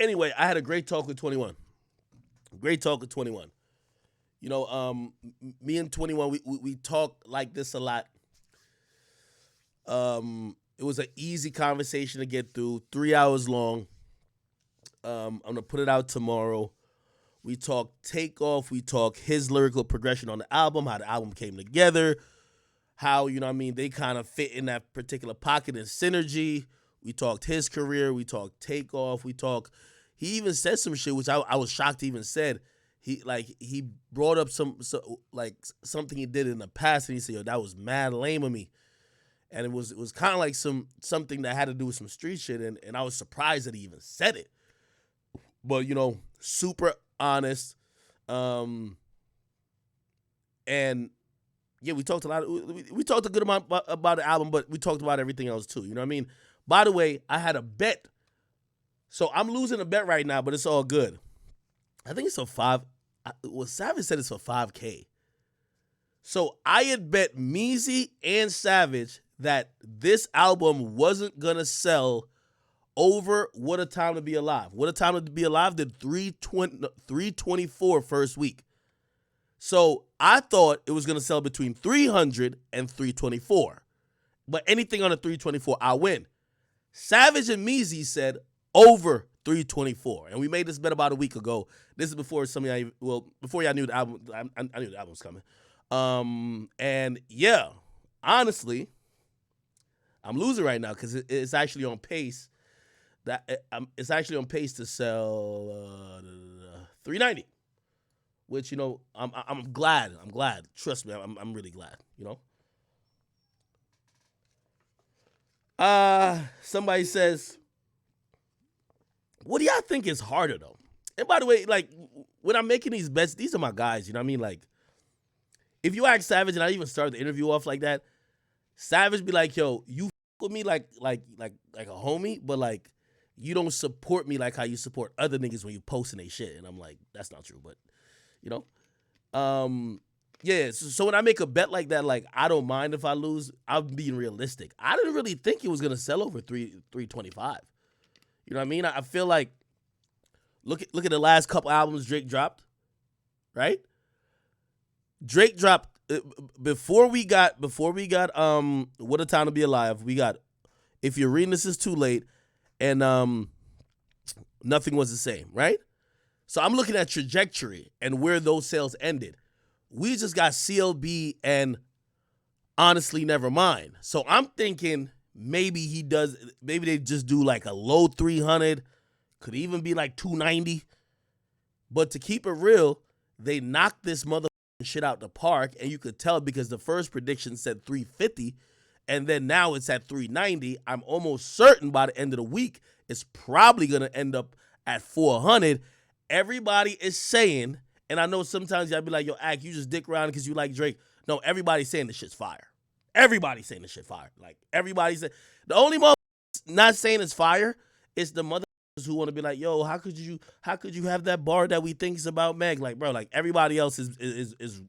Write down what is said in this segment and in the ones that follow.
Anyway, I had a great talk with 21. Great talk with 21. Me and 21, we talk like this a lot. It was an easy conversation to get through, 3 hours long. I'm gonna put it out tomorrow. We talk Takeoff. We talk his lyrical progression on the album, how the album came together, how they kind of fit in that particular pocket and synergy. We talked his career. We talked Takeoff. We talk. He even said some shit which I was shocked he even said. He brought up something he did in the past, and he said, "Yo, that was mad lame of me." And it was kind of like something that had to do with some street shit, and I was surprised that he even said it. But super honest, and yeah, we talked a lot. We talked a good amount about the album, but we talked about everything else too. You know what I mean? By the way, I had a bet, so I'm losing a bet right now, but it's all good. I think it's a five. Well, Savage said it's for 5K. So I had bet Meezy and Savage that this album wasn't gonna sell over What a Time to Be Alive. What a Time to Be Alive did 324 first week. So I thought it was gonna sell between 300 and 324. But anything under 324, I win. Savage and Meezy said over 324. And we made this bet about a week ago. This is before before y'all knew the album. I knew the album was coming. And yeah, honestly, I'm losing right now because it's actually on pace. It's actually on pace to sell 390, which I'm glad. I'm glad. Trust me, I'm really glad. Somebody says, what do y'all think is harder though? And by the way, like when I'm making these bets, these are my guys. You know what I mean? Like, if you ask Savage, and I even started the interview off like that, Savage be like, "Yo, you f- with me like a homie, but like you don't support me like how you support other niggas when you posting they shit." And I'm like, that's not true, but you know, yeah. So when I make a bet like that, like I don't mind if I lose. I'm being realistic. I didn't really think it was gonna sell over 325. You know what I mean? I feel like look at the last couple albums Drake dropped, right? Drake dropped before we got What a Time to Be Alive. We got If You're Reading This Is Too Late, and Nothing Was the Same, right? So I'm looking at trajectory and where those sales ended. We just got CLB and Honestly Nevermind. So I'm thinking maybe they just do like a low 300, could even be like 290. But to keep it real, they knocked this mother shit out the park, and you could tell because the first prediction said 350, and then now it's at 390. I'm almost certain by the end of the week, it's probably gonna end up at 400. Everybody is saying, and I know sometimes y'all be like, "Yo, Ak, you just dick around because you like Drake." No, everybody's saying this shit's fire. Everybody's saying this shit fire. Like everybody's saying, the only mother not saying it's fire is the mother who want to be like, "Yo, how could you have that bar that we think is about Meg?" Like, bro, like everybody else is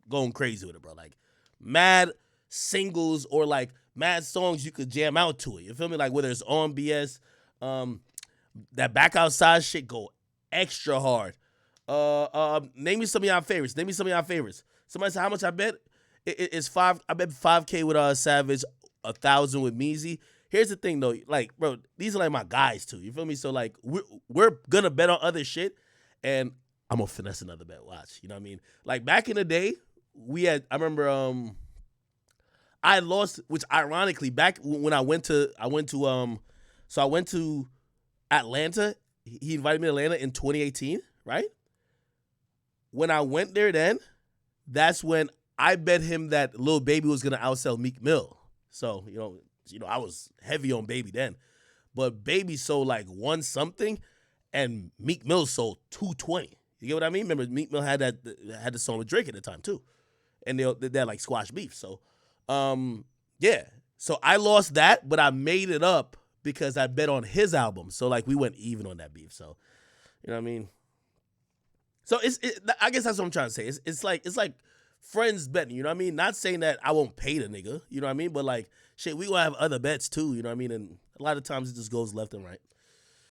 going crazy with it, bro. Like mad singles or like mad songs you could jam out to it. You feel me? Like whether it's on BS, that Back Outside shit go extra hard. Name me some of y'all favorites. Somebody said how much I bet? It's five. I bet 5K with Savage, 1,000 with Meezy. Here's the thing though, like, bro, these are like my guys too. You feel me? So like we're gonna bet on other shit, and I'm gonna finesse another bet. Watch, you know what I mean? Like back in the day, I remember I lost, which ironically back when I went to Atlanta. He invited me to Atlanta in 2018, right? When I went there, then that's when I bet him that Lil Baby was gonna outsell Meek Mill. So I was heavy on Baby then, but Baby sold like one something, and Meek Mill sold 220. You get what I mean? Remember Meek Mill had the song with Drake at the time too, and they had like squash beef. So, yeah. So I lost that, but I made it up because I bet on his album. So like we went even on that beef. So, you know what I mean? So I guess that's what I'm trying to say. It's like friends betting, you know what I mean? Not saying that I won't pay the nigga, you know what I mean? But like, shit, we gonna have other bets too, you know what I mean? And a lot of times it just goes left and right.